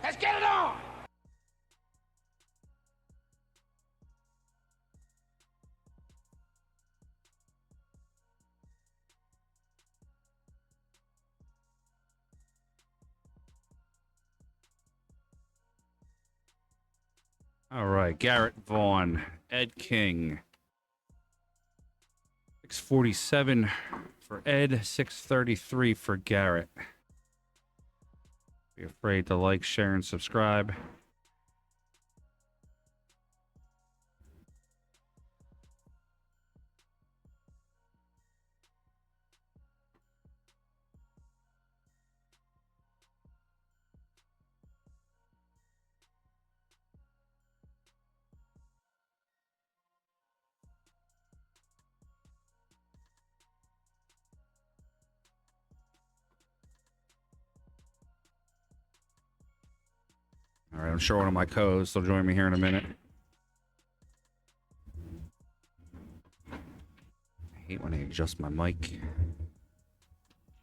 Let's get it on! All right, Garrett, Vaughan, Ed King. 647 for Ed, 633 for Garrett. Be afraid to like, share, and subscribe. All right, I'm sure one of my co-hosts will join me here in a minute. I hate when I adjust my mic.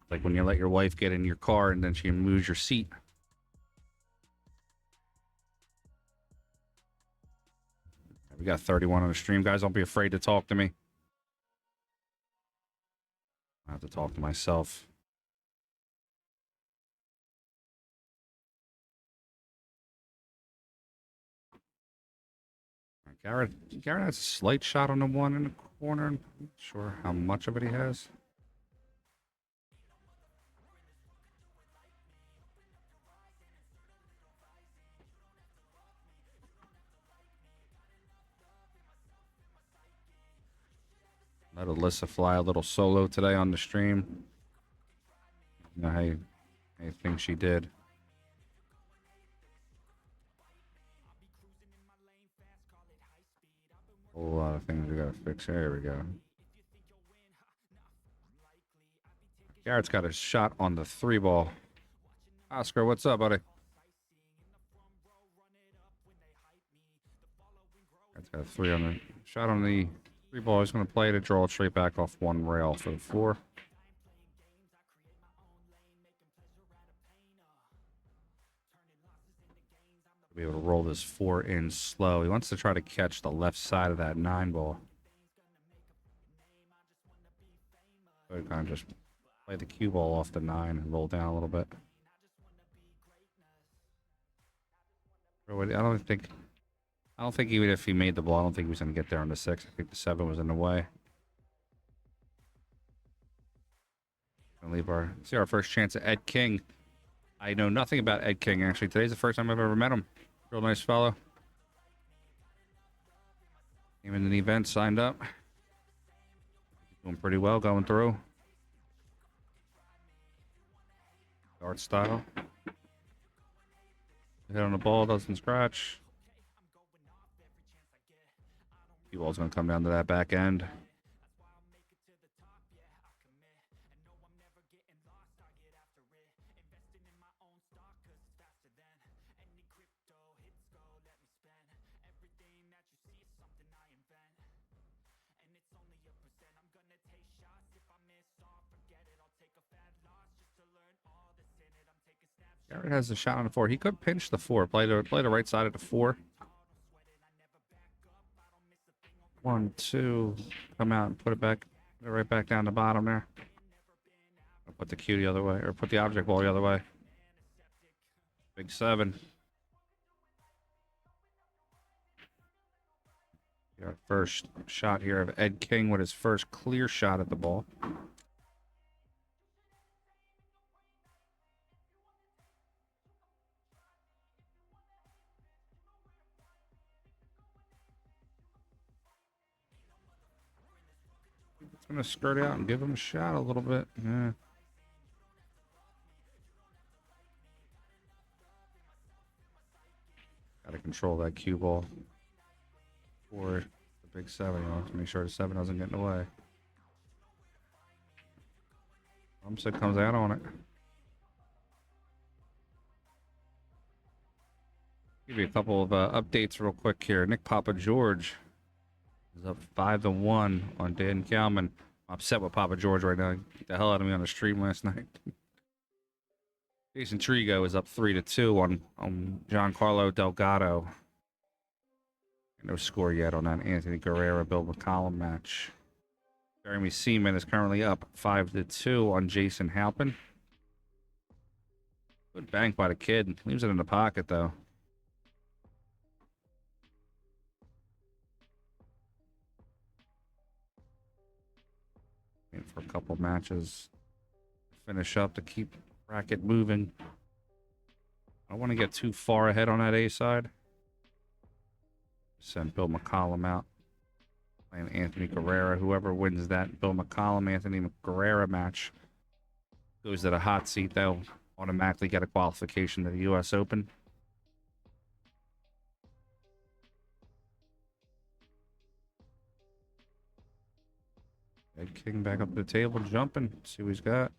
Like when you let your wife get in your car and then she moves your seat. We got 31 on the stream, guys. Don't be afraid to talk to me. I have to talk to myself. Garrett has a slight shot on the one in the corner. I'm not sure how much of it he has. Let Alyssa fly a little solo today on the stream. You know how you think she did. A whole lot of things we gotta fix. There we go. Garrett's got a shot on the 3-ball. Oscar, what's up, buddy? Garrett's got a 3 on the shot on the 3-ball. He's gonna play to draw it straight back off one rail for the 4. Be able to roll this 4 in slow. He wants to try to catch the left side of that 9-ball. So kind of just play the cue ball off the 9 and roll down a little bit. I don't think even if he made the ball, I don't think he was going to get there on the 6. I think the 7 was in the way. Gonna leave our first chance at Ed King. I know nothing about Ed King, actually. Today's the first time I've ever met him. Real nice fellow. Came in the event, signed up. Doing pretty well going through. Art style. Hit on the ball, doesn't scratch. Cue ball's going to come down to that back end. Garrett has a shot on the 4. He could pinch the 4. Play the right side of the 4. 1, 2. Come out and put it back. Put it right back down the bottom there. I'll put the cue the other way, or put the object ball the other way. Big 7. Our first shot here of Ed King with his first clear shot at the ball. Gonna skirt out and give him a shot a little bit. Yeah. Gotta control that cue ball for the big 7. You know, to make sure the 7 doesn't get in the way. Umset comes out on it. Give you a couple of updates real quick here. Nick Papa George is up 5-1 on Dan Kalman. I'm upset with Papa George right now. He beat the hell out of me on the stream last night. Jason Trigo is up 3-2 on Giancarlo Delgado. No score yet on that Anthony Guerrero Bill McCollum match. Jeremy Seaman is currently up 5-2 on Jason Halpin. Good bank by the kid. Leaves it in the pocket though. Waiting for a couple matches to finish up to keep bracket moving. I don't want to get too far ahead on that A side. Send Bill McCollum out. Playing Anthony Guerrero. Whoever wins that Bill McCollum, Anthony Guerrero match goes to the hot seat. They'll automatically get a qualification to the US Open. Ed King back up to the table, jumping. See what he's got.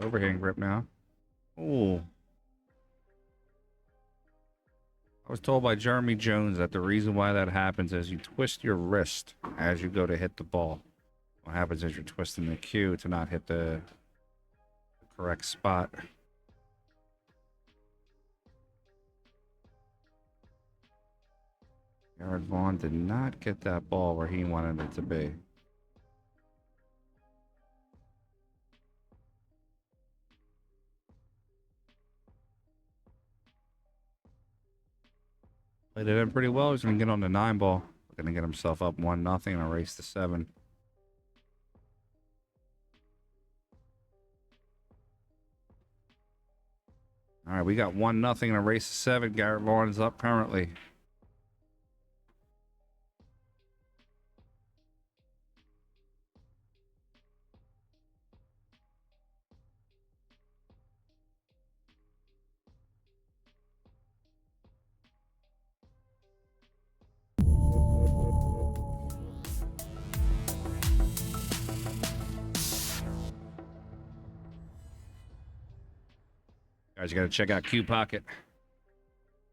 Overhand grip now. Oh. I was told by Jeremy Jones that the reason why that happens is you twist your wrist as you go to hit the ball. What happens is you're twisting the cue to not hit the correct spot. Garrett Vaughan did not get that ball where he wanted it to be. Played it in pretty well. He's going to get on the 9 ball. Going to get himself up 1-0 and a race to 7. All right, we got 1-0 and a race to 7. Garrett Vaughan is up currently. Guys, you got to check out Q Pocket.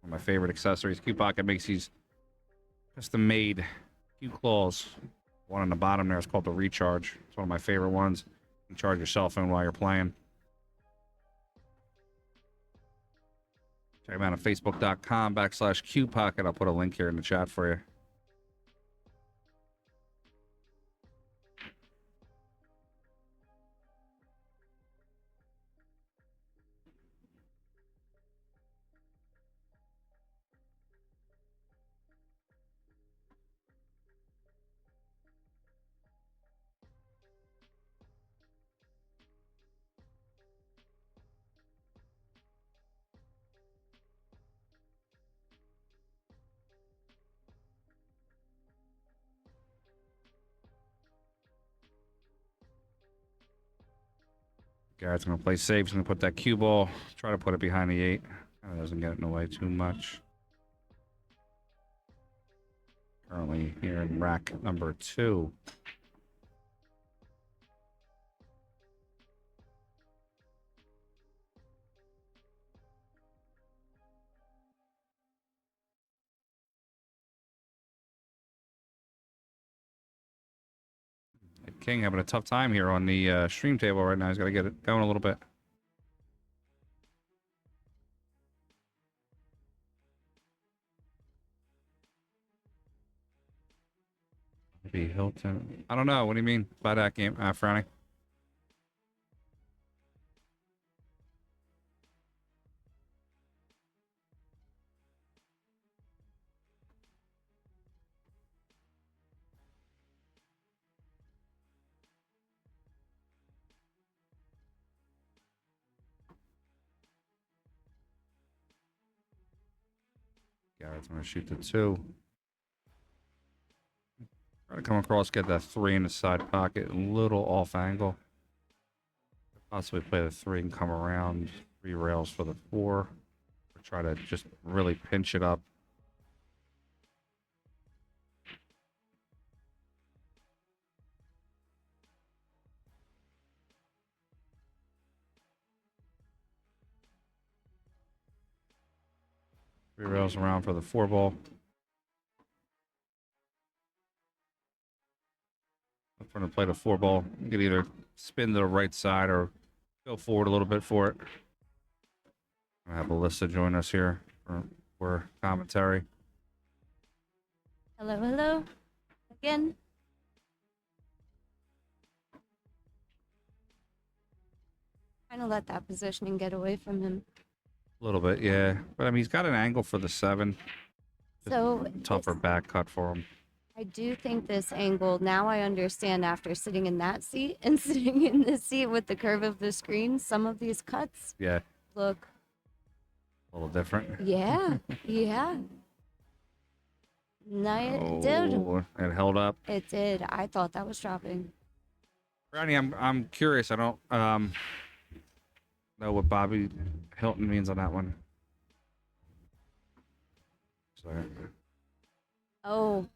One of my favorite accessories. Q Pocket makes these custom made Q claws. One on the bottom there is called the Recharge. It's one of my favorite ones. You can charge your cell phone while you're playing. Check them out on Facebook.com/Q Pocket. I'll put a link here in the chat for you. Garrett's going to play safe. He's going to put that cue ball, try to put it behind the 8. Kind of doesn't get in the way too much. Currently here in rack number 2. King having a tough time here on the stream table right now. He's got to get it going a little bit. Maybe Hilton. I don't know. What do you mean by that game, Frowny? Garrett's going to shoot the 2. Try to come across, get that 3 in the side pocket, a little off angle. Possibly play the 3 and come around 3 rails for the 4. Or try to just really pinch it up. Three rails around for the 4 ball. I'm trying to play the 4 ball. You can either spin to the right side or go forward a little bit for it. I have Alyssa join us here for commentary. Hello, hello. Again. Trying to let that positioning get away from him. A little bit, yeah. But I mean, he's got an angle for the 7. So Tougher back cut for him. I do think this angle, now I understand after sitting in that seat and sitting in this seat with the curve of the screen, some of these cuts look a little different. Yeah, yeah. No, it did. It held up. It did. I thought that was dropping. Ronnie, I'm curious. I don't know what Bobby Hilton means on that one. Sorry. Oh.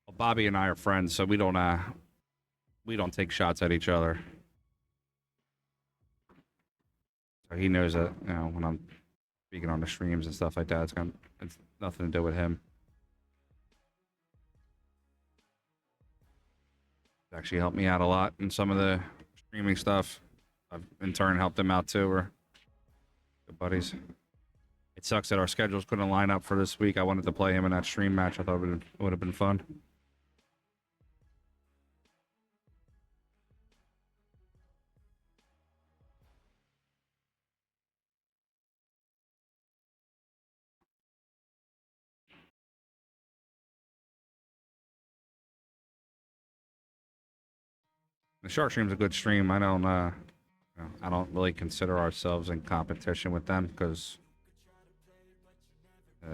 Well, Bobby and I are friends, so we don't take shots at each other. So he knows that, you know, when I'm speaking on the streams and stuff like that, it's nothing to do with him. It's actually helped me out a lot in some of the streaming stuff. I've in turn helped him out too. We're good buddies. It sucks that our schedules couldn't line up for this week. I wanted to play him in that stream match. I thought it would have been fun. The Shark Stream's a good stream. I don't really consider ourselves in competition with them because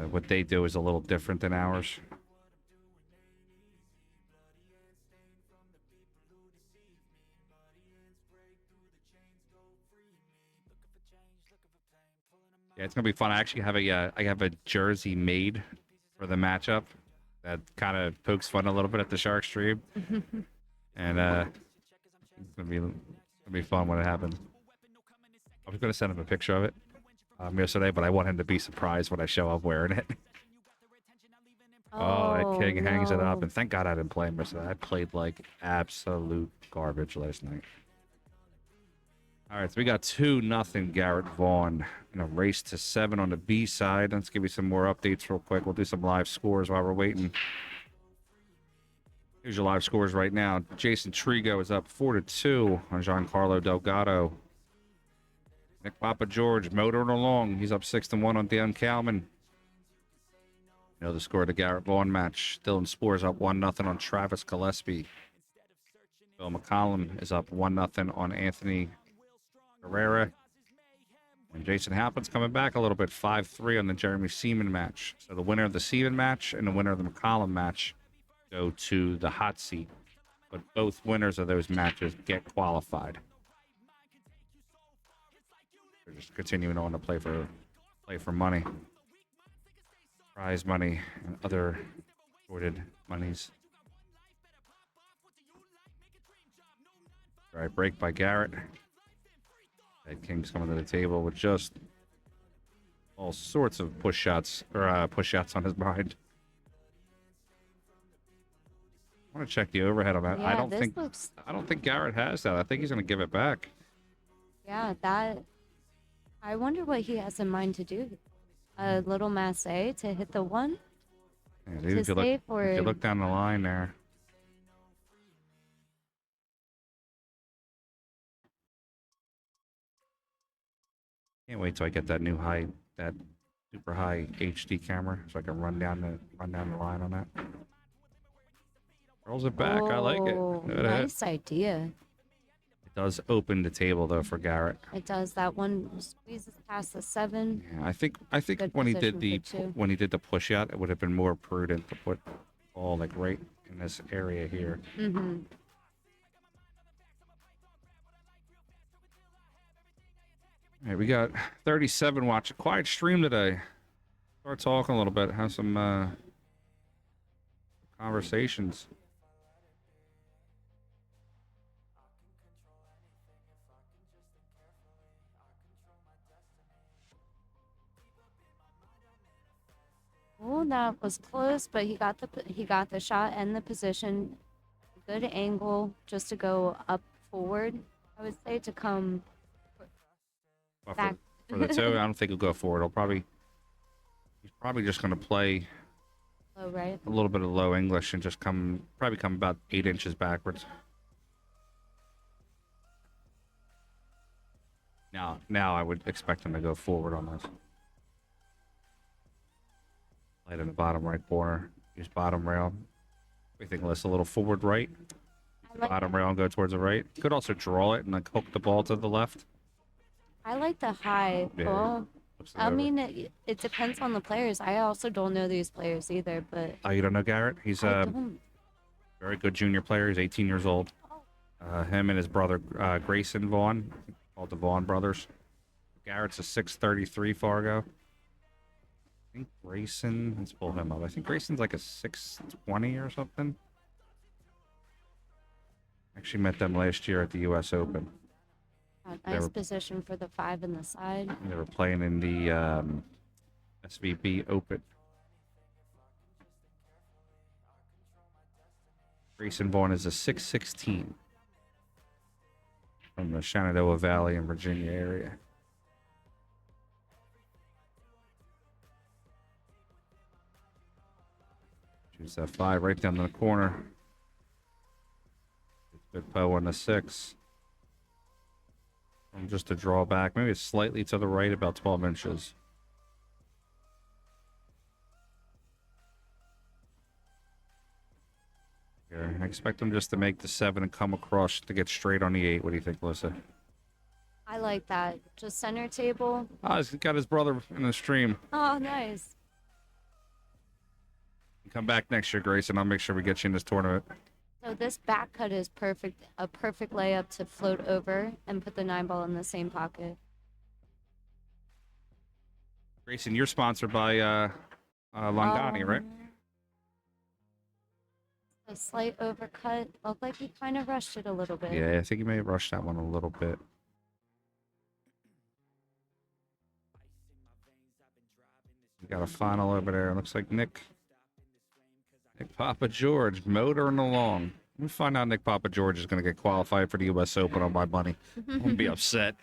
what they do is a little different than ours. Yeah, it's gonna be fun. I actually have I have a jersey made for the matchup that kind of pokes fun a little bit at the Shark Stream, and it's gonna be fun when it happens. I was gonna send him a picture of it yesterday, but I want him to be surprised when I show up wearing it. That king hangs it up, and thank God I didn't play him yesterday. I played like absolute garbage last night. All right, so we got 2-0 Garrett Vaughan in a race to 7 on the B side. Let's give you some more updates real quick. We'll do some live scores while we're waiting. Here's your live scores right now. Jason Trigo is up 4-2 on Giancarlo Delgado. Nick Papa George motoring along. He's up 6-1 on Dan Kalman. You know the score of the Garrett Vaughan match. Dylan Spore's up 1-0 on Travis Gillespie. Bill McCollum is up 1-0 on Anthony Harrah. And Jason Halpin's coming back a little bit, 5-3 on the Jeremy Seaman match. So the winner of the Seaman match and the winner of the McCollum match go to the hot seat. But both winners of those matches get qualified. They're just continuing on to play for money. Prize money and other assorted monies. All right, break by Garrett. Ed King's coming to the table with just all sorts of push shots on his mind. I want to check the overhead on that. Yeah, I don't think Garrett has that. I think he's going to give it back. Yeah, I wonder what he has in mind to do. A little masse to hit the 1. Yeah, dude, if you look down the line there. Can't wait till I get that super high HD camera so I can run down the line on that. Rolls it back. I like it. Nice idea. It does open the table though for Garrett. It does. That one squeezes past the 7. Yeah, I think when he did the push out, it would have been more prudent to put all like right in this area here. Mm-hmm. All right, we got 37 watching. Quiet stream today. Start talking a little bit. Have some conversations. Oh, that was close, but he got the shot and the position. Good angle just to go up forward. I would say to come Well, back. for the two, I don't think he'll go forward. He's probably just going to play Low, right? a little bit of low English and just probably come about 8 inches backwards. Now I would expect him to go forward on this. Light in the bottom right corner. Use bottom rail. We think less a little forward right. Like bottom rail and go towards the right. Could also draw it and like hook the ball to the left. I like the high ball. I mean, it depends on the players. I also don't know these players either, but... Oh, you don't know Garrett? He's a very good junior player. He's 18 years old. Him and his brother, Grayson Vaughan, called the Vaughan brothers. Garrett's a 6'33" Fargo. I think Grayson, let's pull him up. I think Grayson's like a 6'20" or something. Actually met them last year at the US Open. Nice position for the 5 in the side. They were playing in the SVP Open. Grayson Vaughan is a 6'16" from the Shenandoah Valley in Virginia area. Choose that 5 right down the corner. Good Poe on the 6. Just to draw back, maybe it's slightly to the right, about 12 inches. Here, I expect him just to make the 7 and come across to get straight on the 8. What do you think, Melissa? I like that. Just center table. Oh, he's got his brother in the stream. Oh, nice. Come back next year, Grayson. I'll make sure we get you in this tournament. So this back cut is perfect, a perfect layup to float over and put the 9 ball in the same pocket. Grayson, you're sponsored by Longani, right? A slight overcut. Looked like he kind of rushed it a little bit. Yeah, I think he may have rushed that one a little bit. We got a final over there. Looks like Nick Papa George motoring along. Let me find out Nick Papa George is going to get qualified for the US Open on my money. I'm going to be upset.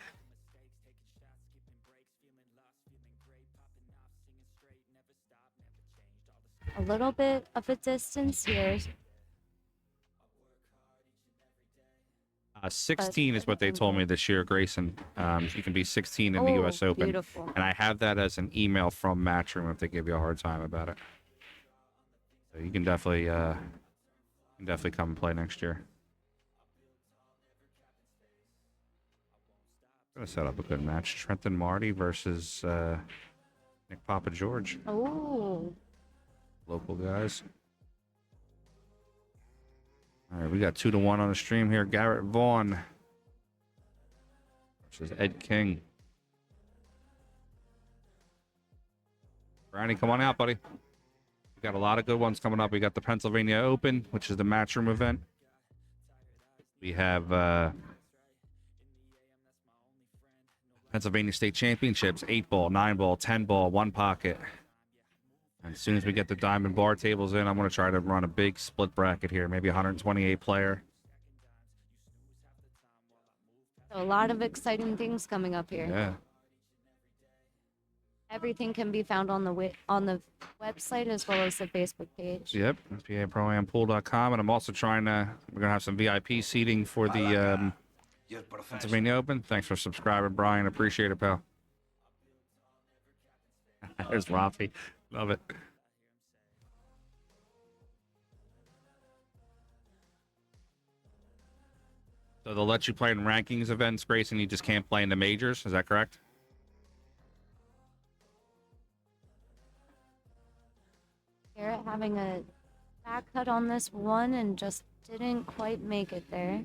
A little bit of a distance here. 16 is what they told me this year, Grayson. You can be 16 in the US Open. Beautiful. And I have that as an email from Matchroom if they give you a hard time about it. So you can definitely come and play next year. Gonna set up a good match. Trenton Marty versus Nick Papa George. Oh. Local guys. All right, we got 2-1 on the stream here. Garrett Vaughan versus Ed King. Brownie, come on out, buddy. We got a lot of good ones coming up. We got the Pennsylvania Open, which is the Matchroom event. We have Pennsylvania State Championships, 8-ball, 9-ball, 10-ball, 1 pocket. And as soon as we get the diamond bar tables in, I'm going to try to run a big split bracket here, maybe 128 player. So a lot of exciting things coming up here. Yeah. Everything can be found on the website as well as the Facebook page. Yep, PAProAmPool.com. And I'm also we're going to have some VIP seating for the Pennsylvania Open. Thanks for subscribing, Brian. Appreciate it, pal. There's Rafi. Love it. So they'll let you play in rankings events, Grayson. You just can't play in the majors. Is that correct? Garrett having a back cut on this one and just didn't quite make it there.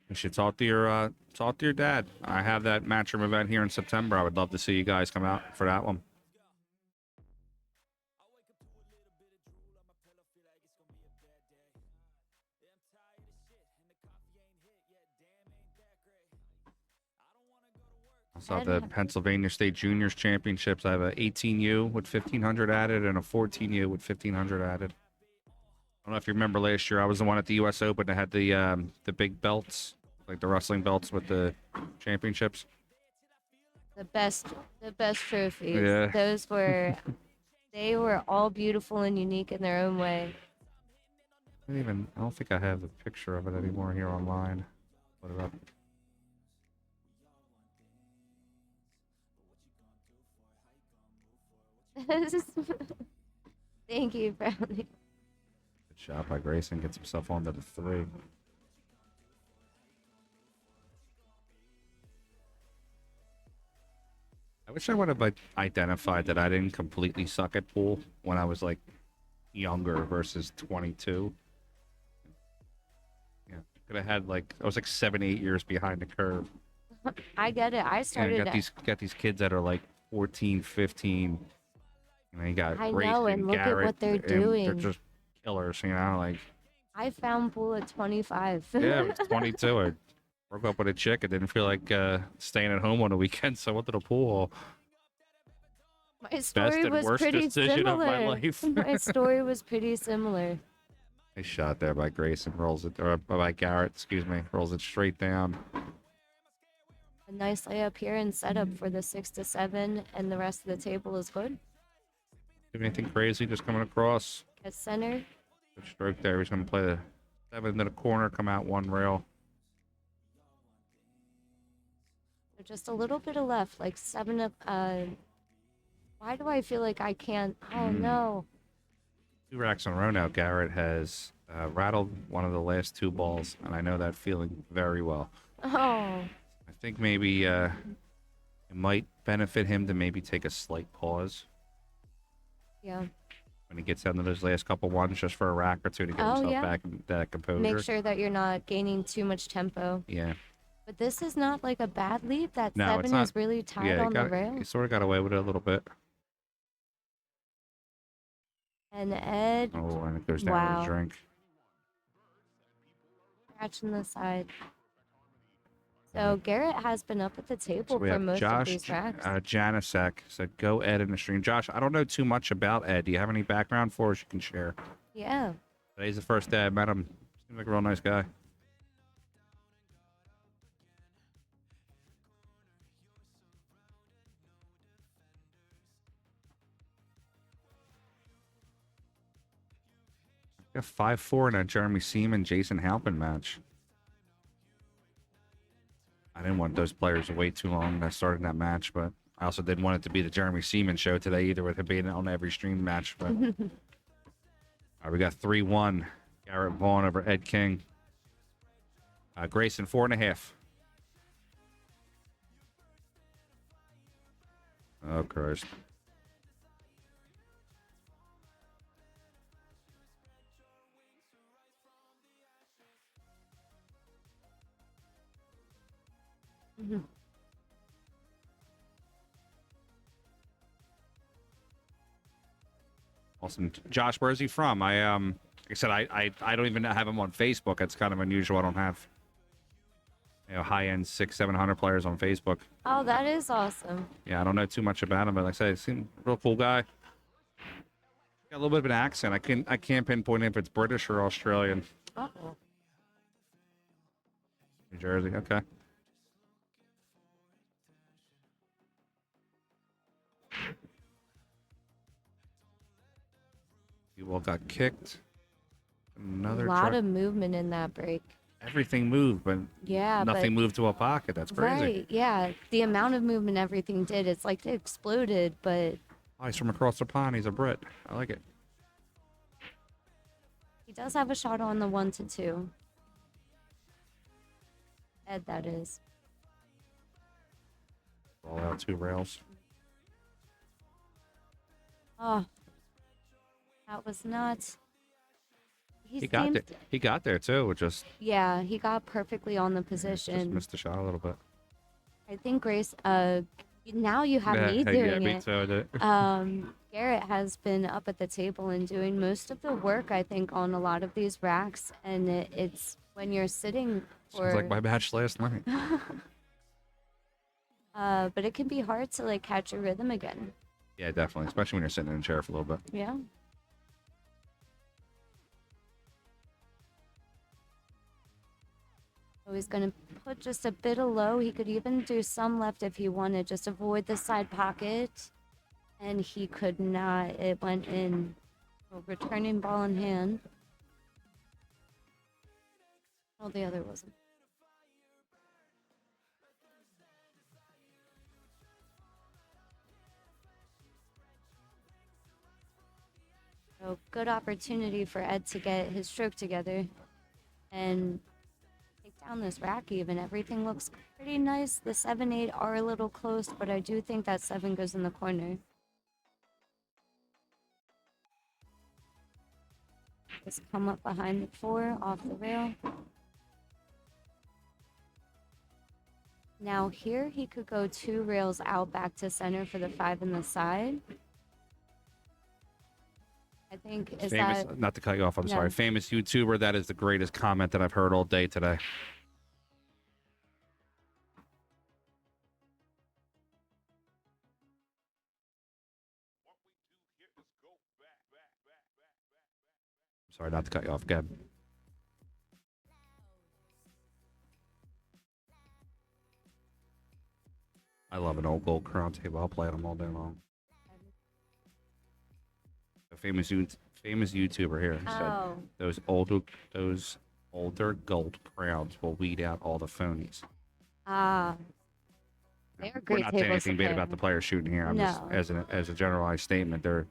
You should talk to your dad. I have that Matchroom event here in September. I would love to see you guys come out for that one. I saw the Pennsylvania State Juniors Championships. I have a 18U with 1500 added and a 14U with 1500 added. I don't know if you remember last year. I was the one at the US Open that had the big belts, like the wrestling belts with the championships. The best trophies. Yeah. Those were, they were all beautiful and unique in their own way. I don't think I have the picture of it anymore here online. Put it up. Thank you, Brownie. Good shot by Grayson. Gets himself onto the 3. I wish I would have identified that I didn't completely suck at pool when I was like younger versus 22. Yeah, could have had I was like 7, 8 years behind the curve. I get it. I started. Got these kids that are like 14, 15. You know, you got I Grayson, know, and look Garrett, at what they're and doing. they're just killers, you know. Like I found pool at 25. yeah, I was 22. I broke up with a chick. I didn't feel like staying at home on the weekend, so I went to the pool. My story was pretty decision of my similar. life. My story was pretty similar. Nice shot there by Grayson. Rolls it, or by Garrett, excuse me. Rolls it straight down. A nice layup here and setup for the 6 to 7, and the rest of the table is good. Do anything crazy just coming across. At center. Good stroke there. He's going to play the 7 to the corner, come out 1 rail. So just a little bit of left, like 7 of. Why do I feel like I can't? Oh no. 2 racks in a row now. Garrett has rattled one of the last 2 balls, and I know that feeling very well. Oh. I think maybe it might benefit him to maybe take a slight pause. Yeah. When he gets down to those last couple ones, just for a rack or 2 to get himself back in that composure. Make sure that you're not gaining too much tempo. Yeah. But this is not like a bad lead. That No, 7 it's not. is really tied on the rail. He sort of got away with it a little bit. And Ed. Oh, and it goes down with his drink. Scratching the side. So Garrett has been up at the table for most of these racks. Janisek said, go Ed in the stream. Josh, I don't know too much about Ed. Do you have any background for us you can share? Yeah. Today's the first day I met him. Seems like a real nice guy. Got 5-4 in a Jeremy Seaman, Jason Halpin match. I didn't want those players to wait too long. I started that match, but I also didn't want it to be the Jeremy Seaman show today either, with him being on every stream match. But all right, we got 3-1. Garrett Vaughan over Ed King. Grayson 4.5. Oh Christ. Awesome. Josh, where is he from? Like I said, I don't even have him on Facebook. That's kind of unusual. I don't have high-end 600-700 players on Facebook. Oh, that is awesome. Yeah, I don't know too much about him, but like I said, he seems a real cool guy. Got a little bit of an accent. I can't pinpoint if it's British or Australian. Uh-oh. New Jersey, okay. You all got kicked. Another a lot of movement in that break. Everything moved, but nothing moved to a pocket. That's crazy. Right, yeah. The amount of movement everything did, it's like it exploded, but... Oh, he's from across the pond. He's a Brit. I like it. He does have a shot on the 1 to 2. Ed, that is. Roll out 2 rails. Oh. That was nuts. he He got seems, there. He got there too. Just yeah, he got perfectly on the just position. missed the shot a little bit. I think Grace, now you have me Yeah, doing me it. too. Garrett has been up at the table and doing most of the work, I think, on a lot of these racks, and it's when you're sitting Sounds like for, my match last night. but it can be hard to like catch your rhythm again. Yeah, definitely, especially when you're sitting in a chair for a little bit. Yeah. So he's going to put just a bit of low. He could even do some left if he wanted, just avoid the side pocket. And he could not. It went in. A returning ball in hand. Oh, the other wasn't. So good opportunity for Ed to get his stroke together and take down this rack even. Everything looks pretty nice. The 7-8 are a little close, but I do think that 7 goes in the corner. Just come up behind the 4 off the rail. Now here he could go 2 rails out back to center for the 5 in the side. I think is Famous, that not to cut you off, I'm no. sorry. Famous YouTuber, that is the greatest comment that I've heard all day today. Sorry, not to cut you off, Gab. I love an old gold crown table. I'll play them all day long. A famous YouTuber here said those older gold crowns will weed out all the phonies. They're We're great not saying tables anything to bad pair. about the players shooting here. I'm just as a generalized statement, their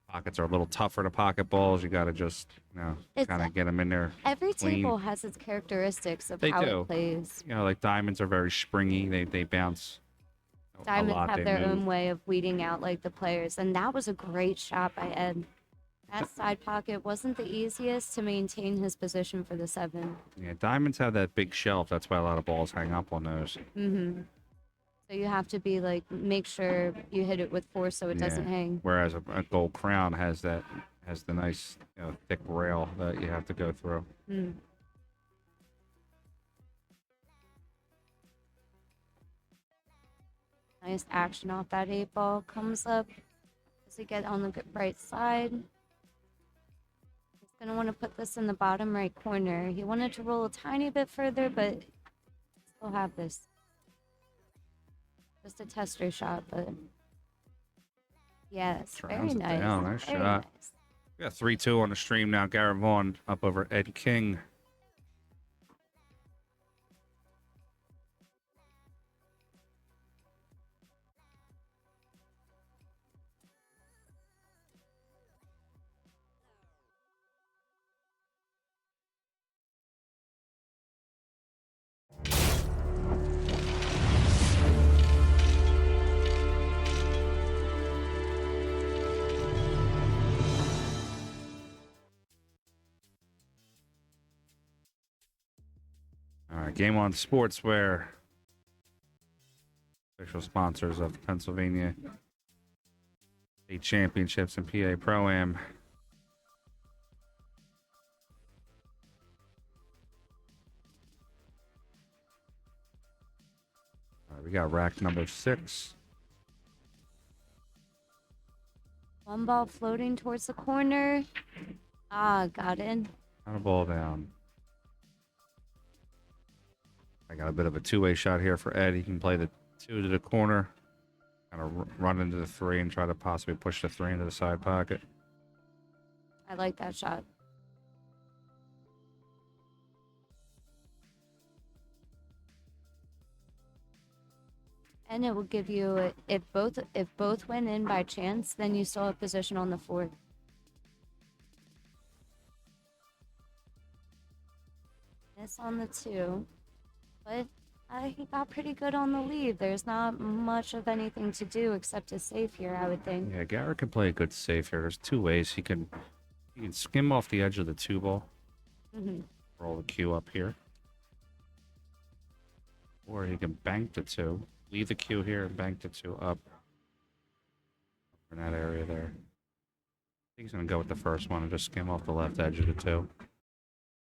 pockets are a little tougher to pocket balls. You got to just kind of get them in there. Every clean. table has its characteristics of They how do. it plays. Like diamonds are very springy. They bounce. Diamonds a lot. have They their move. own way of weeding out like the players, and that was a great shot by Ed. That side pocket wasn't the easiest to maintain his position for the 7. Yeah, diamonds have that big shelf. That's why a lot of balls hang up on those. Mm-hmm. So you have to be like, make sure you hit it with force so it doesn't hang. Whereas a gold crown has the nice thick rail that you have to go through. Mm. Nice action off that 8 ball. Comes up. Does he get on the right side? He's going to want to put this in the bottom right corner. He wanted to roll a tiny bit further, but still have this. Just a tester shot, but yes, very nice. Down. Nice very shot. Nice. We got 3-2 on the stream now. Garrett Vaughan up over Ed King. All right, Game On Sportswear, official sponsors of the Pennsylvania State Championships and PA Pro-Am. All right, we got rack number 6. 1 ball floating towards the corner. Got in. Got a ball down. I got a bit of a 2-way shot here for Ed. He can play the 2 to the corner, kind of run into the 3 and try to possibly push the 3 into the side pocket. I like that shot. And it will give you, if both went in by chance, then you still have position on the 4th. Miss on the 2. But he got pretty good on the lead. There's not much of anything to do except to save here, I would think. Yeah, Garrett can play a good save here. There's 2 ways he can You can skim off the edge of the 2 ball. Mm-hmm. Roll the cue up here. Or you can bank the 2. Leave the cue here and bank the 2 up. In that area there. I think he's going to go with the first one and just skim off the left edge of the 2.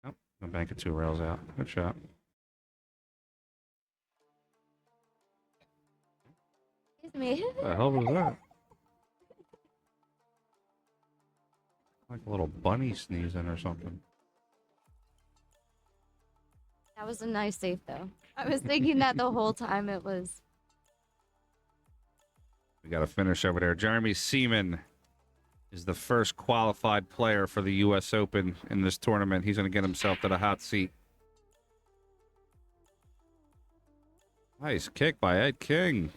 Nope. Gonna bank it 2 rails out. Good shot. Excuse me. What the hell was that? Like a little bunny sneezing or something. That was a nice save, though. I was thinking that the whole time it was. We got a finish over there. Jeremy Seaman is the first qualified player for the US Open in this tournament. He's going to get himself to the hot seat. Nice kick by Ed King.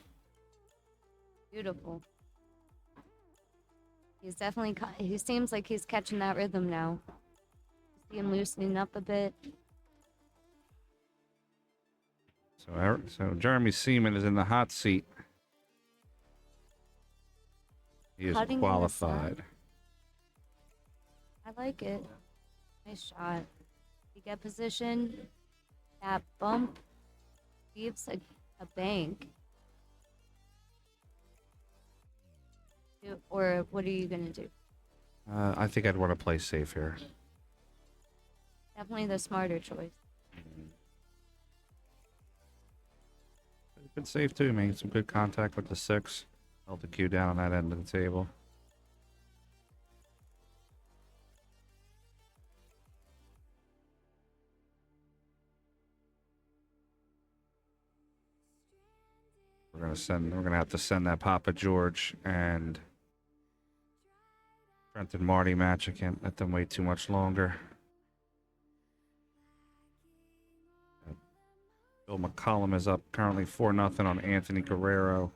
Beautiful. He's definitely, he seems like he's catching that rhythm now. See him loosening up a bit. So Jeremy Seaman is in the hot seat. He is Cutting in the qualified. sun. I like it. Nice shot. You get position. That bump leaves a bank. Or what are you going to do? I think I'd want to play safe here. Definitely the smarter choice. Good save too, man. Some good contact with the 6. Held the cue down on that end of the table. We're gonna have to send that Papa George and Trent and Marty match. I can't let them wait too much longer. Bill McCollum is up currently 4-0 on Anthony Guerrero.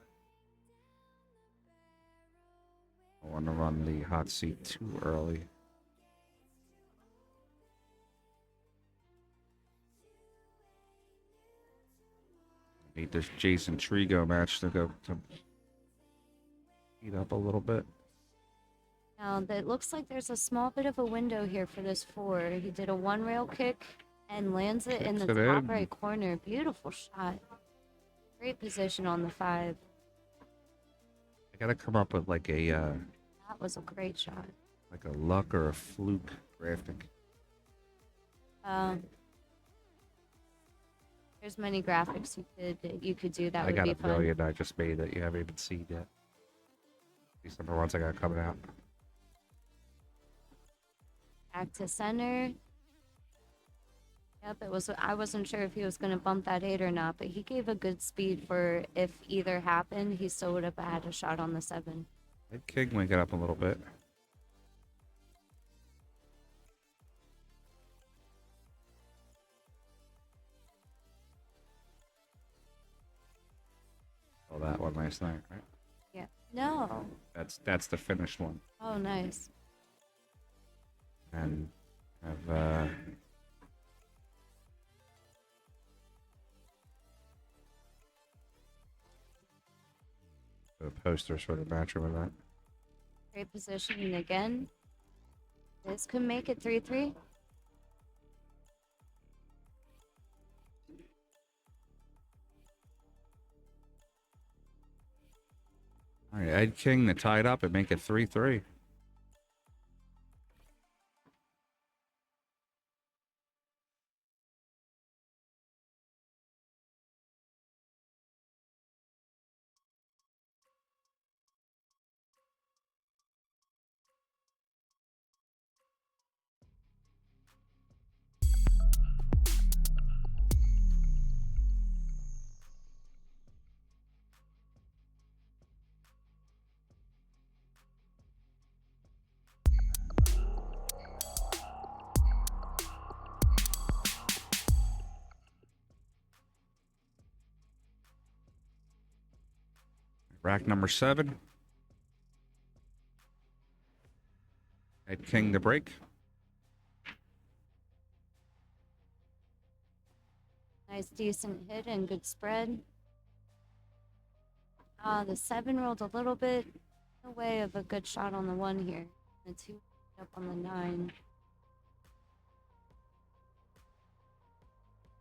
I want to run the hot seat too early. Need this Jason Trigo match to go to heat up a little bit. Now, it looks like there's a small bit of a window here for this 4. He did a 1-rail kick and lands it in the top right corner. Beautiful shot. Great position on the 5. I gotta come up with like a That was a great shot. like a luck or a fluke graphic. There's many graphics you could do. That would be I got a fun. billion I just made that you haven't even seen yet. These number ones I got coming out. Back to center. Yep, it was. I wasn't sure if he was going to bump that 8 or not, but he gave a good speed for if either happened, he still would have had a shot on the 7. Ed King wake it up a little bit. Oh, that one last night, right? Yeah. No. That's the finished one. Oh, nice. And have a poster sort of Matchroom event. Great positioning again. This could make it 3-3. All right, Ed King to tie it up and make it 3-3. Rack number 7. Ed King to break. Nice, decent hit and good spread. The 7 rolled a little bit in the way of a good shot on the 1 here. The 2 up on the 9.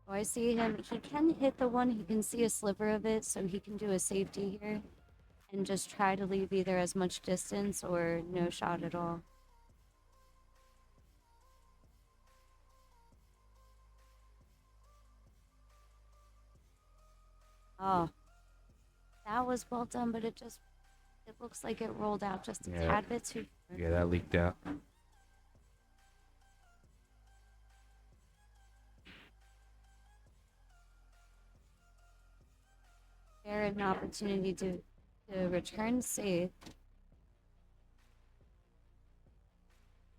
Oh, I see him. He can hit the 1. He can see a sliver of it, so he can do a safety here and just try to leave either as much distance or no shot at all. Oh, that was well done, but it looks like it rolled out just a tad bit too far. Yeah, that leaked out. Garrett an opportunity to return safe.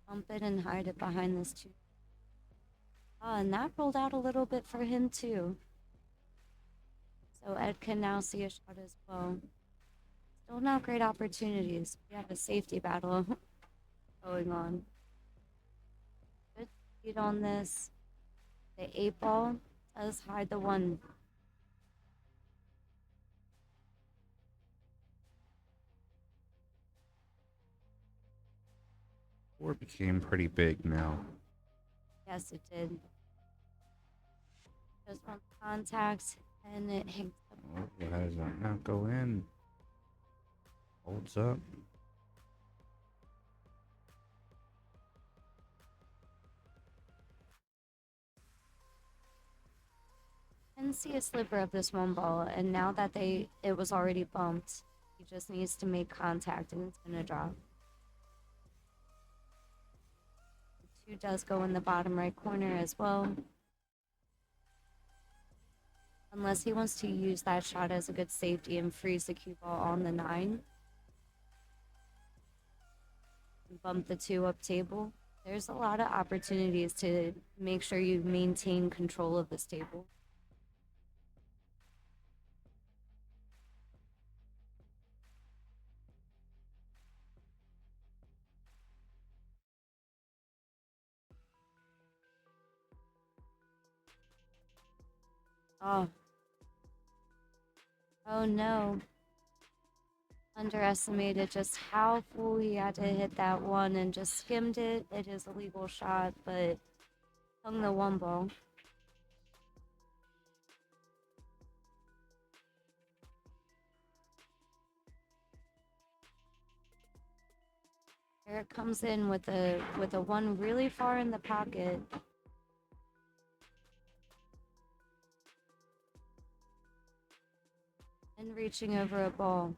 Bump it and hide it behind this 2. Oh, and that rolled out a little bit for him too. So Ed can now see a shot as well. Still not great opportunities. We have a safety battle going on. Good speed on this. The 8 ball does hide the 1. Board became pretty big now. Yes, it did. Just one contact, and it hangs up. Oh, how does that not go in? Holds up. Can see a sliver of this 1 ball, and now that it was already bumped, he just needs to make contact, and it's gonna drop. The 2 does go in the bottom right corner as well. Unless he wants to use that shot as a good safety and freeze the cue ball on the 9. And bump the 2 up table. There's a lot of opportunities to make sure you maintain control of this table. Oh. Oh no. Underestimated just how full he had to hit that 1 and just skimmed it. It is a legal shot, but hung the 1 ball. Garrett comes in with a 1 really far in the pocket. And reaching over a ball.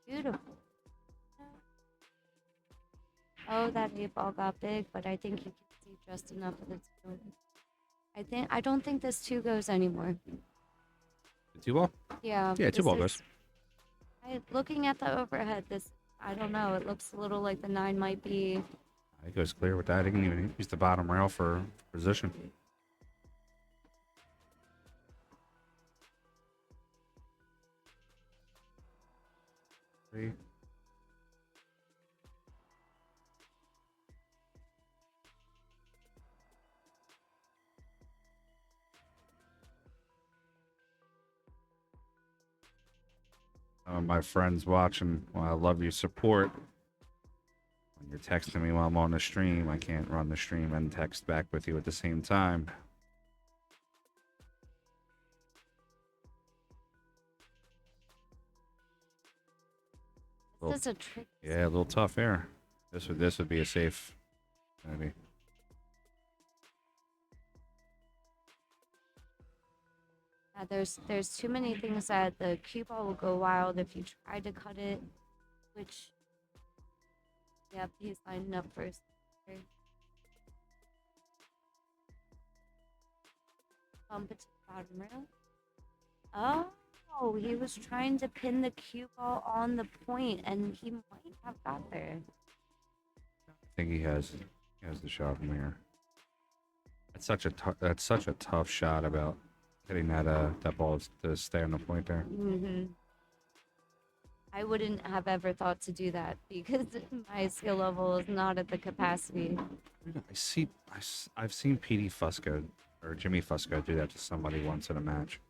Beautiful. Oh, that 8 ball got big, but I think he can see just enough of the 2. I don't think this 2 goes anymore. The 2 ball? Yeah. Yeah, 2 ball goes. Looking at the overhead, I don't know. It looks a little like the 9 might be. It goes clear with that. He can even use the bottom rail for position. Three. Some of my friends watching, well, I love your support. When you're texting me while I'm on the stream, I can't run the stream and text back with you at the same time. This is a trick. Yeah, a little tough here. This would be a safe, maybe. There's too many things that the cue ball will go wild if you try to cut it, which, yep, he's lining up first. Bump it to the bottom rail. Oh, he was trying to pin the cue ball on the point, and he might have got there. I think he has the shot from here. That's such a tough shot about hitting that ball to stay on the point there. I wouldn't have ever thought to do that because my skill level is not at the capacity. I've seen Petey Fusco Or Jimmy Fusco do that to somebody once in a match.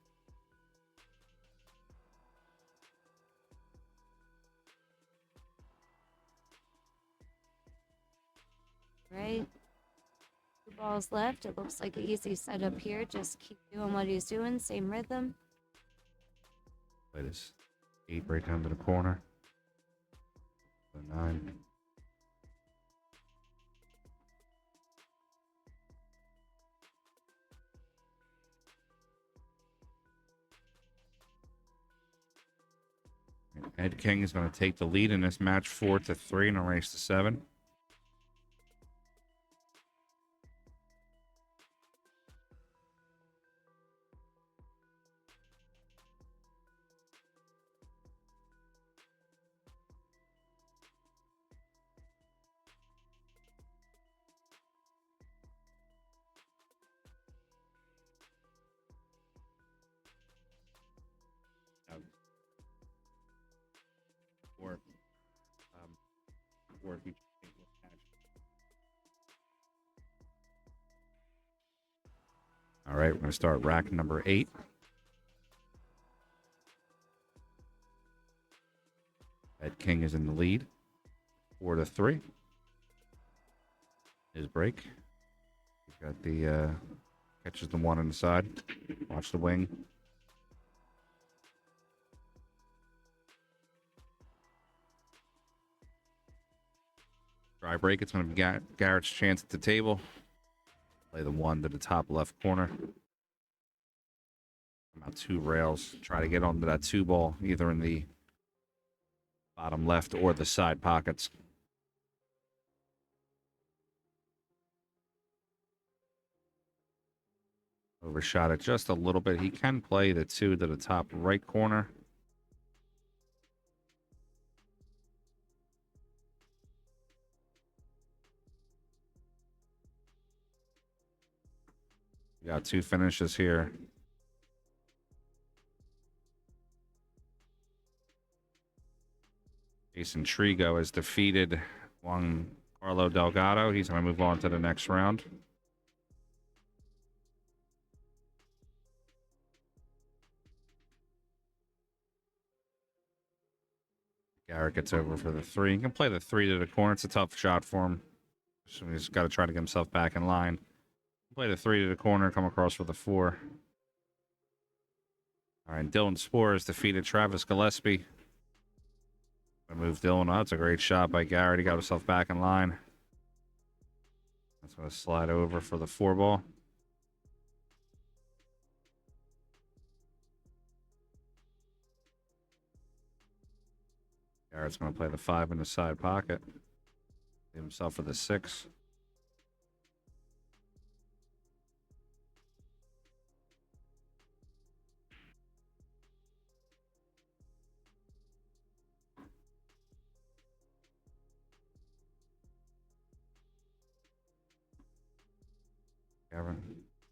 Right? 2 balls left. It looks like an easy setup here. Just keep doing what he's doing. Same rhythm. Play this 8 break under the corner. The 9. Ed King is going to take the lead in this match 4-3 in a race to 7. Or if you All right, we're going to start rack number 8. Ed King is in the lead, 4-3. His break. He's got the catches the 1 on the side. Watch the wing. Dry break. It's going to be Garrett's chance at the table. Play the 1 to the top left corner. About 2 rails. Try to get onto that 2 ball, either in the bottom left or the side pockets. Overshot it just a little bit. He can play the 2 to the top right corner. We got 2 finishes here. Jason Trigo has defeated Juan Carlo Delgado. He's going to move on to the next round. Garrett gets over for the 3. He can play the 3 to the corner. It's a tough shot for him. So he's got to try to get himself back in line. Play the 3 to the corner, come across for the 4. All right, Dylan Spores defeated Travis Gillespie. Move Dylan. Oh, that's a great shot by Garrett. He got himself back in line. That's going to slide over for the 4 ball. Garrett's going to play the 5 in the side pocket. Leave himself for the 6.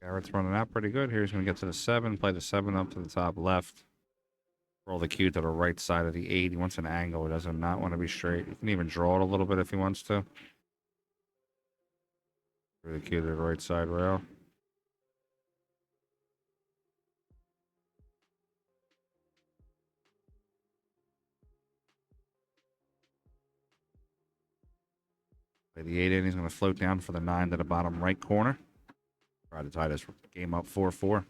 Garrett's running out pretty good here. He's going to get to the 7, play the 7 up to the top left. Roll the cue to the right side of the 8. He wants an angle. He does not want to be straight. He can even draw it a little bit if he wants to. Through the cue to the right side rail. Play the 8 in. He's going to float down for the 9 to the bottom right corner. Try to tie this game up 4-4.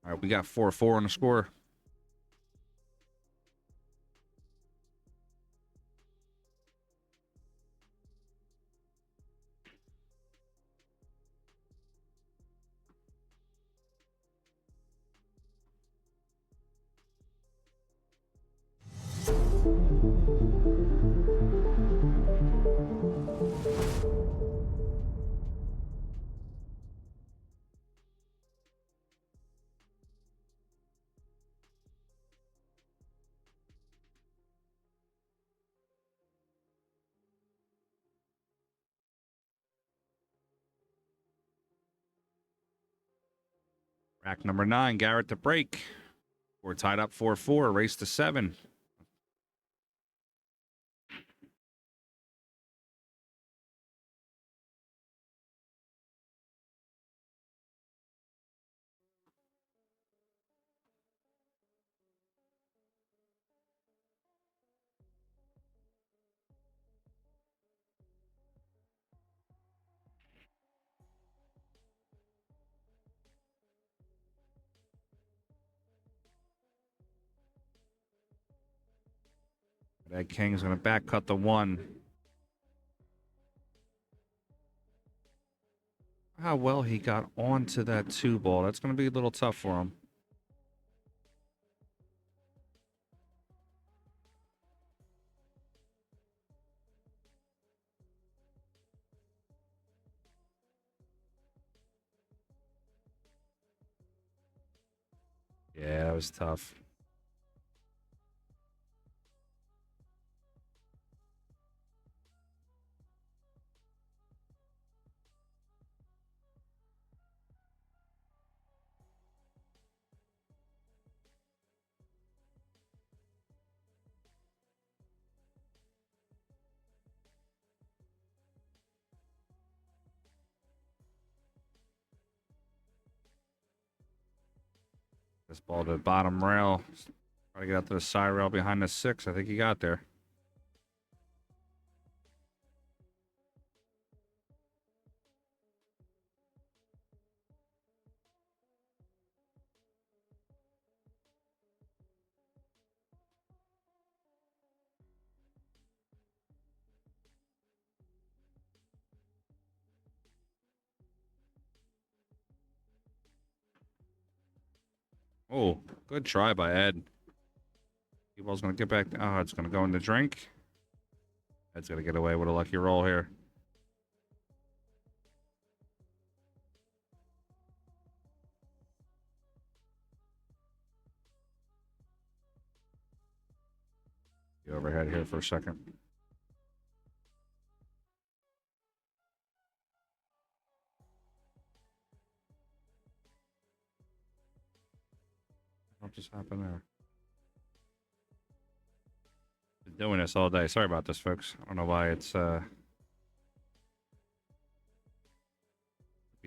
All right, we got 4-4 on the score. Rack number 9, Garrett to break. We're tied up 4-4, race to 7. Ed King's going to back cut the 1. How well he got onto that 2 ball. That's going to be a little tough for him. Yeah, that was tough. This ball to the bottom rail. Try to get out to the side rail behind the 6. I think he got there. Oh, good try by Ed. Ball's going to get back. Oh, it's going to go in the drink. Ed's going to get away with a lucky roll here. The overhead here for a second. What just happened there? Been doing this all day. Sorry about this, folks. I don't know why it's be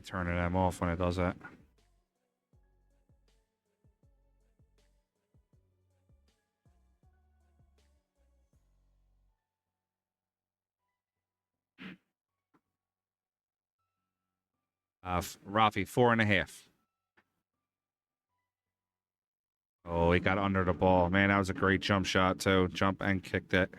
turning them off when it does that. Rafi, 4.5. Oh, he got under the ball. Man, that was a great jump shot, too. Jump and kicked it.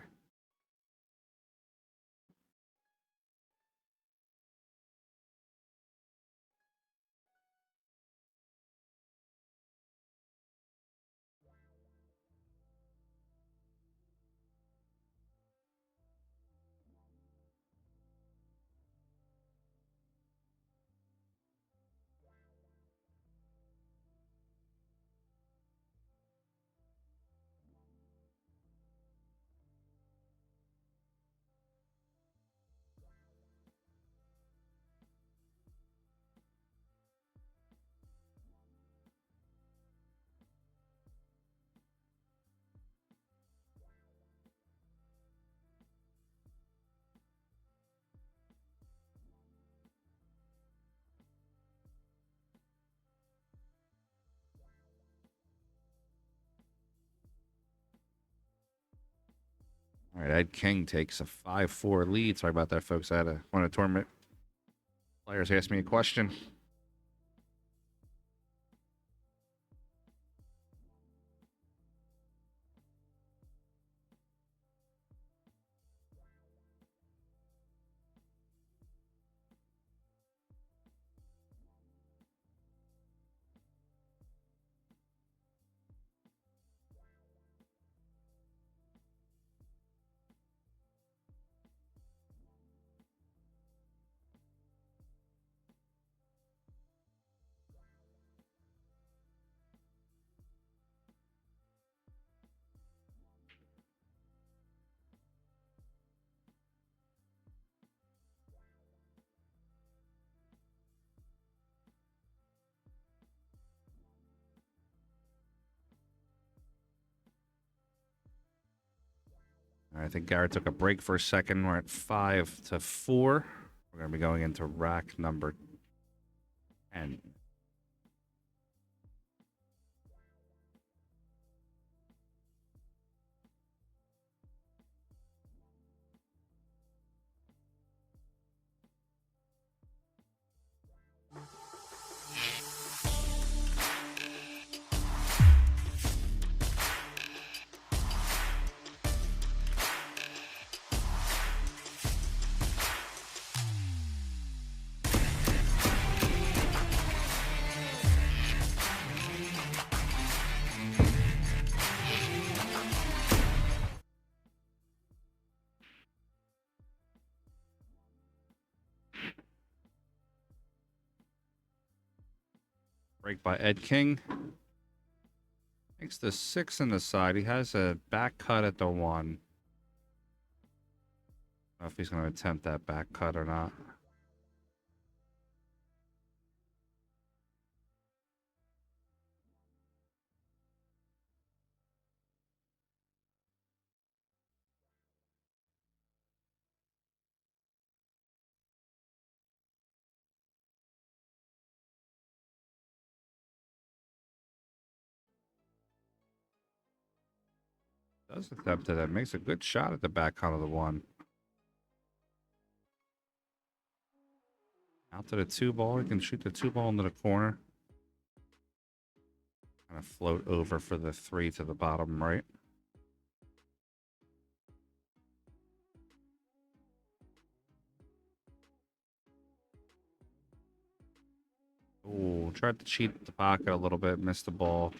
All right, Ed King takes a 5-4 lead. Sorry about that, folks. I had one of the tournament players asked me a question. I think Garrett took a break for a second. We're at 5-4. We're going to be going into rack number 10. Break by Ed King. Makes the 6 in the side. He has a back cut at the 1. I don't know if he's going to attempt that back cut or not. Does attempt it. Makes a good shot at the back cut of the 1. Out to the 2 ball. He can shoot the 2 ball into the corner. Kind of float over for the 3 to the bottom right. Oh, tried to cheat the pocket a little bit. Missed the ball.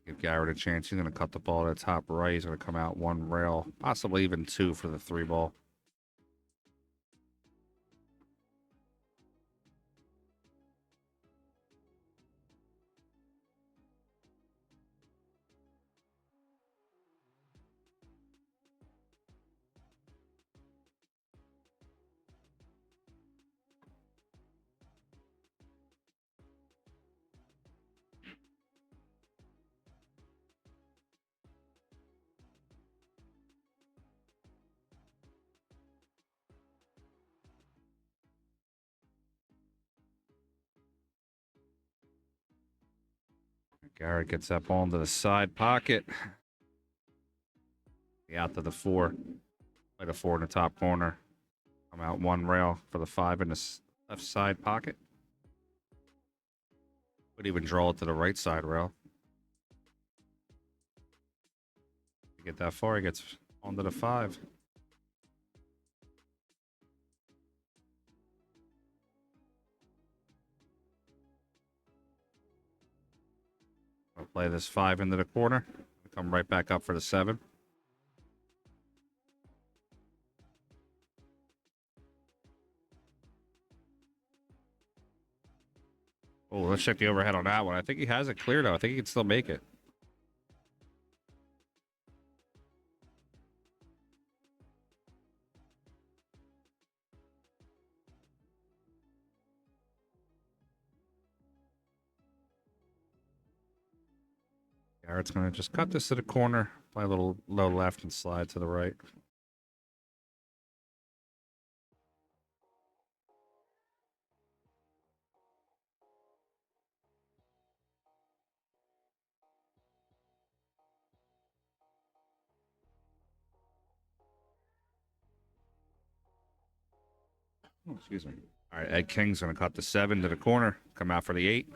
Give Garrett a chance. He's going to cut the ball to the top right. He's going to come out 1 rail. Possibly even 2 for the 3 ball. Garrett gets that ball into the side pocket. Out to the 4. Play the 4 in the top corner. Come out 1 rail for the 5 in the left side pocket. Would even draw it to the right side rail. To get that far, he gets onto the 5. I'll play this 5 into the corner. Come right back up for the 7. Oh, let's check the overhead on that one. I think he has it clear, though. I think he can still make it. Garrett's going to just cut this to the corner, play a little low left and slide to the right. Oh, excuse me. All right, Ed King's going to cut the 7 to the corner, come out for the 8.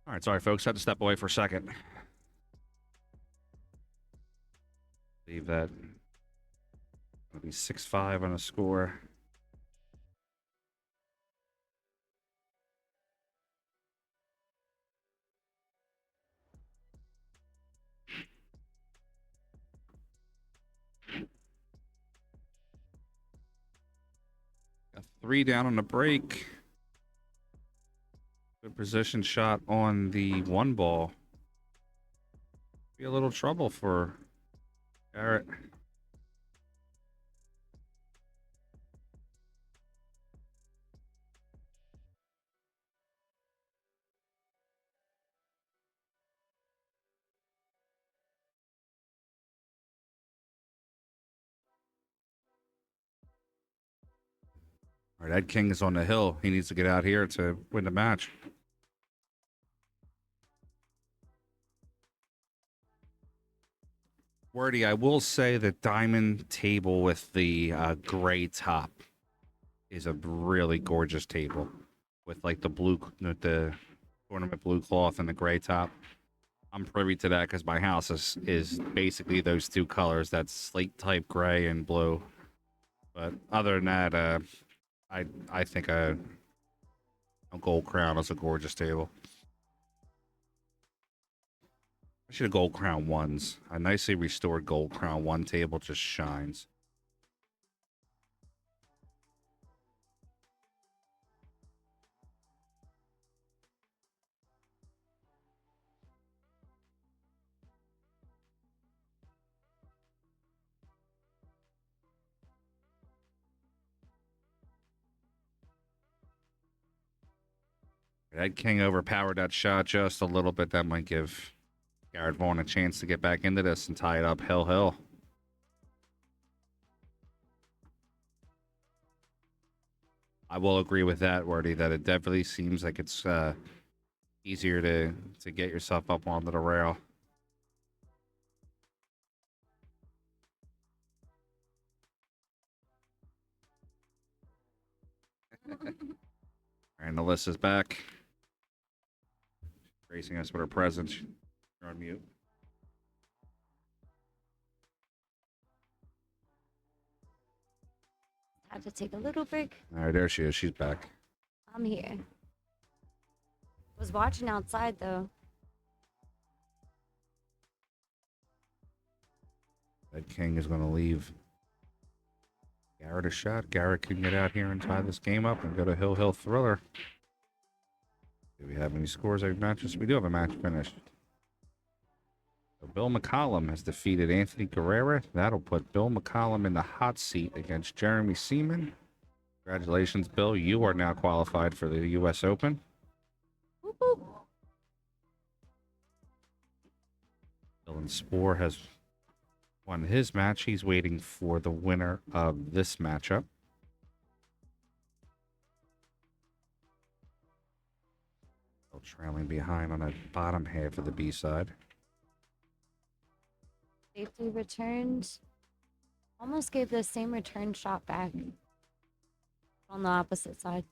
All right, sorry, folks. Had to step away for a second. Leave that. It'll be 6-5 on a score. A 3 down on the break. Good position shot on the 1 ball. Be a little trouble for Garrett. All right, Ed King is on the hill. He needs to get out here to win the match. Wordy, I will say the diamond table with the gray top is a really gorgeous table with like the blue, the tournament blue cloth and the gray top. I'm privy to that because my house is basically those two colors, that slate type gray and blue. But other than that, I think a gold crown is a gorgeous table. I should have gold crown ones. A nicely restored gold crown 1 table just shines. Ed King overpowered that shot just a little bit. That might give Garrett Vaughan a chance to get back into this and tie it up hill. I will agree with that, Wordy, that it definitely seems like it's easier to get yourself up onto the rail. And Alyssa's back. Gracing us with her presence. You're on mute. Had to take a little break. All right, there she is. She's back. I'm here. Was watching outside though. Ed King is going to leave Garrett a shot. Garrett can get out here and tie this game up and go to Hill Thriller. Do we have any scores or matches? We do have a match finished. So Bill McCollum has defeated Anthony Guerrera. That'll put Bill McCollum in the hot seat against Jeremy Seaman. Congratulations, Bill. You are now qualified for the US Open. Woo-hoo. Dylan Spoor has won his match. He's waiting for the winner of this matchup. Still trailing behind on the bottom half of the B side. Safety returned. Almost gave the same return shot back on the opposite side.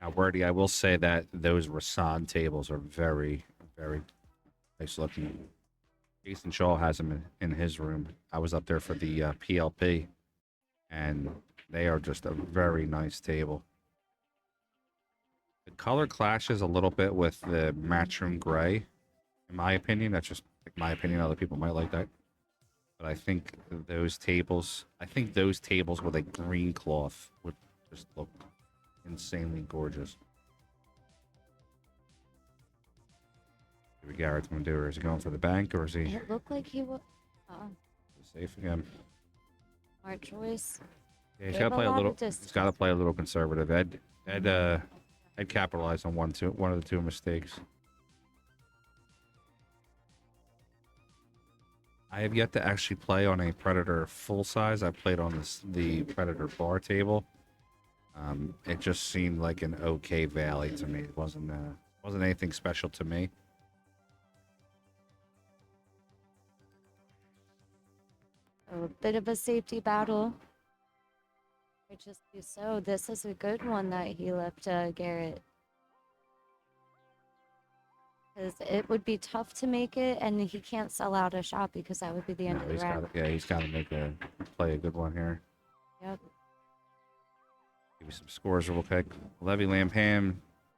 Now, Wordy, I will say that those Rasan tables are very, very nice looking. Jason Shaw has them in his room. I was up there for the PLP, and they are just a very nice table. The color clashes a little bit with the Matchroom gray, in my opinion. That's just my opinion. Other people might like that. But I think those tables with a green cloth would just look insanely gorgeous. What Garrett's going to do? Or is he going for the bank, or is he... It looked like he was safe again? smart choice. Yeah, he's got to play a little. He's got to play a little conservative. Ed capitalized on one of the two mistakes. I have yet to actually play on a Predator full size. I played on the Predator bar table. It just seemed like an okay valley to me. It wasn't anything special to me. A bit of a safety battle for just do so. This is a good one that he left Garrett. Because it would be tough to make it, and he can't sell out a shot because that would be the end of the rack. He's got to play a good one here. Yep. Give me some scores real quick. Levy Lampham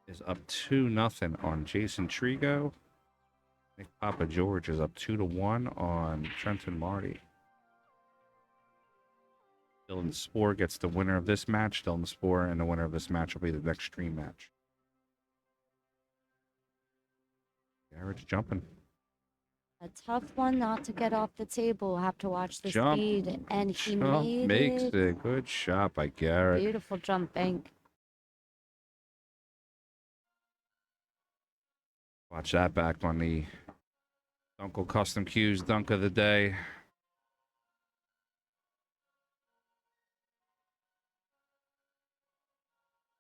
is up 2-0 on Jason Trigo. Nick Papa George is up 2-1 on Trenton Marty. Dylan Spoor gets the winner of this match. Dylan Spoor, and the winner of this match will be the next stream match. Garrett's jumping. A tough one not to get off the table. Have to watch the speed. And he makes it. Good shot by Garrett. Beautiful jump bank. Watch that back on the Dunkel Custom Cues dunk of the day.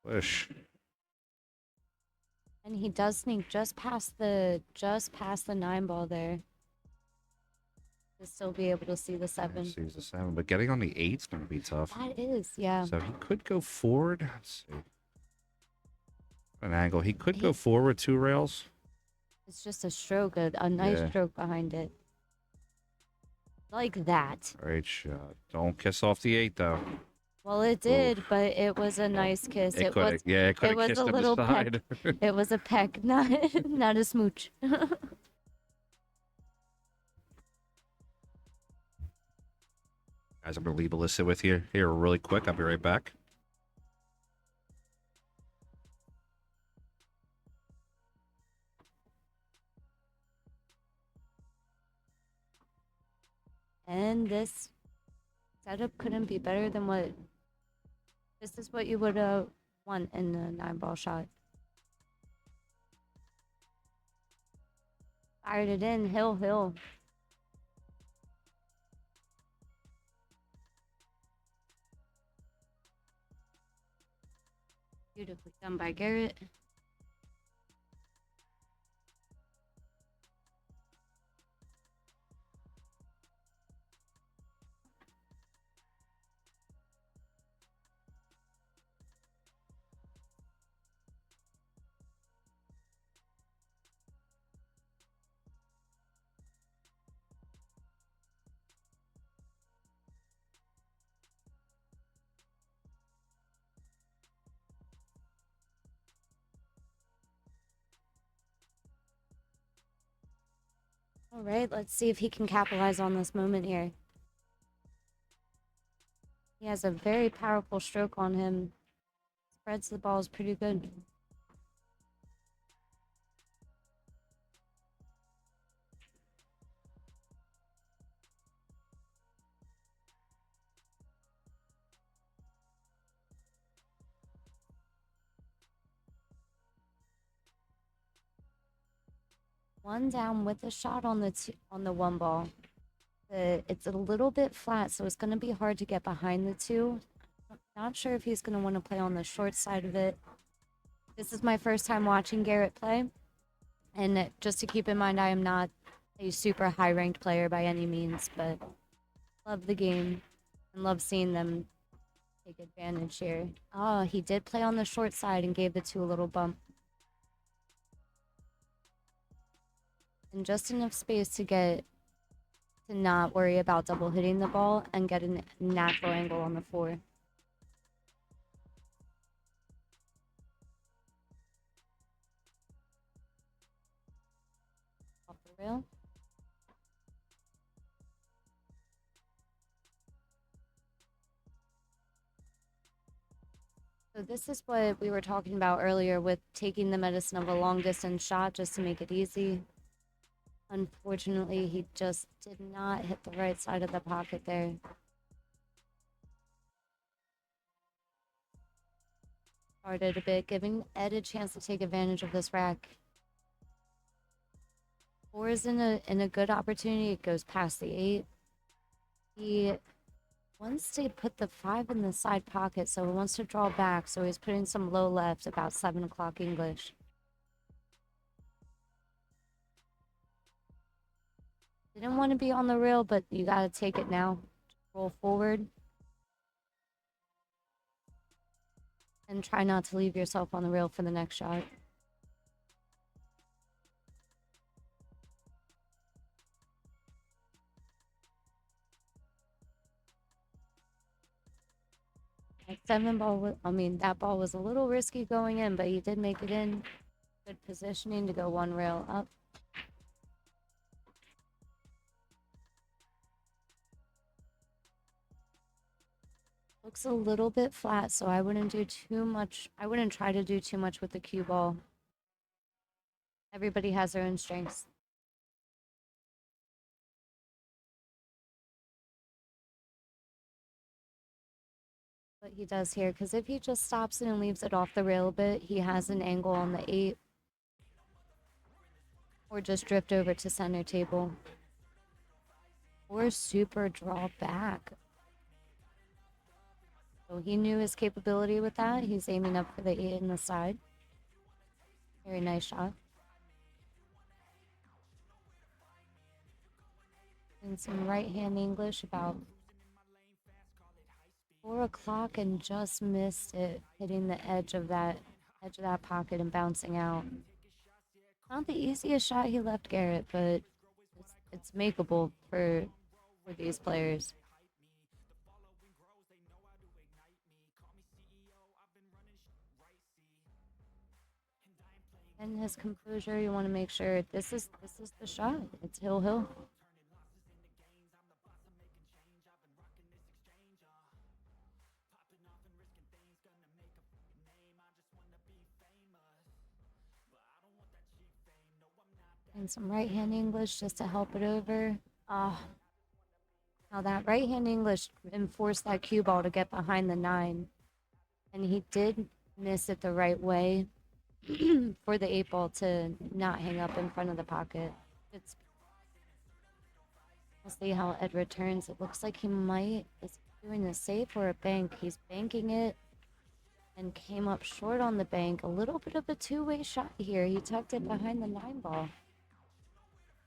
Wish. And he does sneak just past the 9 ball there. To still be able to see the 7. Sees the 7, but getting on the 8's gonna be tough. That is, yeah. So he could go forward. Let's see. An angle. He could go forward 2 rails. It's just a stroke, a nice stroke behind it. Like that. Great shot. Don't kiss off the 8 though. Well, it did, but it was a nice kiss. It could have kissed a little the side. peck. It was a peck, not a smooch. Guys, I'm going to leave Alyssa with you here really quick. I'll be right back. And this setup couldn't be better than what... This is what you would want in a 9 ball shot. Fired it in, hill. Beautifully done by Garrett. All right, let's see if he can capitalize on this moment here. He has a very powerful stroke on him. Spreads the balls pretty good. One down with the shot on the 1 ball. It's a little bit flat, so it's going to be hard to get behind the 2. Not sure if he's going to want to play on the short side of it. This is my first time watching Garrett play. And just to keep in mind, I am not a super high-ranked player by any means, but love the game and love seeing them take advantage here. Oh, he did play on the short side and gave the 2 a little bump. And just enough space to not worry about double hitting the ball and get a natural angle on the 4. Off the rail. So this is what we were talking about earlier with taking the medicine of a long distance shot just to make it easy. Unfortunately, he just did not hit the right side of the pocket there. Started a bit, giving Ed a chance to take advantage of this rack. 4 is in a good opportunity. It goes past the 8. He wants to put the 5 in the side pocket, so he wants to draw back. So he's putting some low left, about 7 o'clock English. Didn't want to be on the rail, but you gotta take it now. Roll forward. And try not to leave yourself on the rail for the next shot. That 7 ball, that ball was a little risky going in, but he did make it in. Good positioning to go one rail up. Looks a little bit flat, so I wouldn't do too much. I wouldn't try to do too much with the cue ball. Everybody has their own strengths. What he does here, because if he just stops it and leaves it off the rail a bit, he has an angle on the 8. Or just drift over to center table. Or super draw back. So he knew his capability with that. He's aiming up for the 8 in the side. Very nice shot. And some right hand English about 4 o'clock and just missed it, hitting the edge of that pocket and bouncing out. Not the easiest shot he left Garrett, but it's makeable for these players. And his composure, you want to make sure this is the shot. It's hill. And some right hand English just to help it over. Now that right hand English enforced that cue ball to get behind the 9. And he did miss it the right way for the 8 ball to not hang up in front of the pocket. We'll see how Ed returns. It looks like he is doing a safe or a bank. He's banking it and came up short on the bank. A little bit of a two-way shot here. He tucked it behind the 9 ball.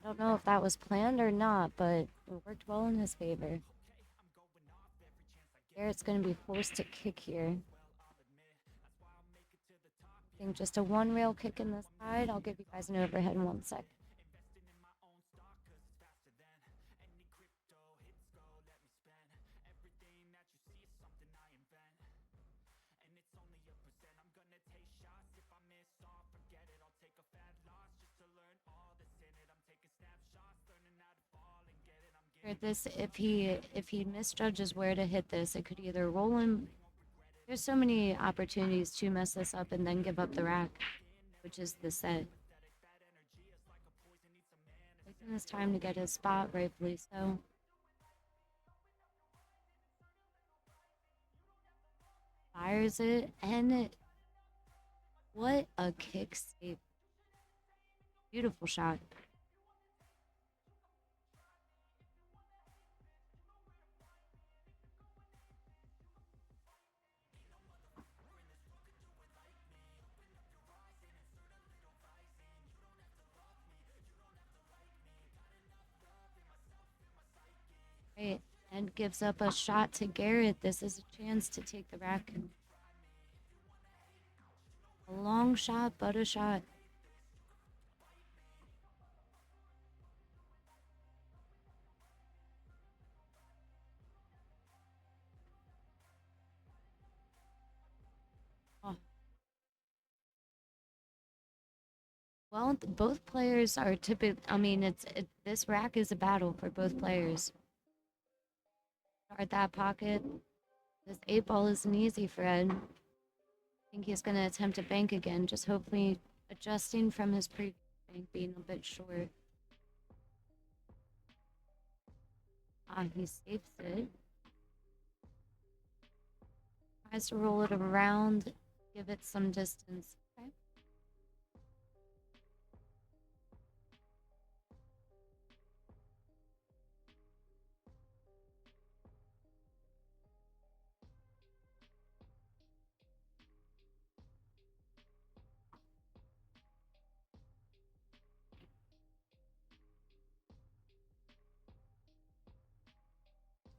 I don't know if that was planned or not, but it worked well in his favor. Garrett's going to be forced to kick here. I think just a 1 rail kick in the side. I'll give you guys an overhead in 1 sec. This, if he misjudges where to hit this, it could either roll him. There's so many opportunities to mess this up and then give up the rack, which is the set. Taking his time to get his spot, rightfully so. Fires it, and what a kick save. Beautiful shot. Right, and gives up a shot to Garrett. This is a chance to take the rack. A long shot, but a shot. Oh. Well, both players are typically, this rack is a battle for both players. Start that pocket. This 8 ball isn't easy for Ed. I think he's going to attempt a bank again, just hopefully adjusting from his previous bank being a bit short. He safes it. Tries to roll it around, give it some distance. Okay.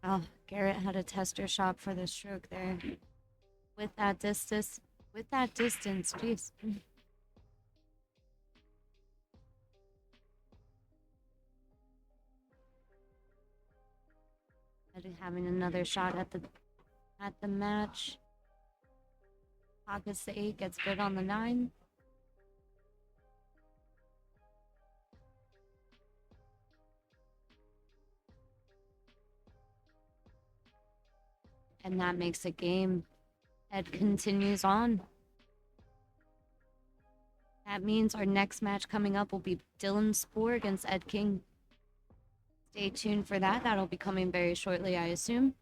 Oh, Garrett had a tester shot for the stroke there. With that distance, With that distance, jeez. Ed having another shot at the match. Pockets the 8, gets good on the 9. And that makes a game. Ed continues on. That means our next match coming up will be Dylan Spoor against Ed King. Stay tuned for that. That'll be coming very shortly, I assume.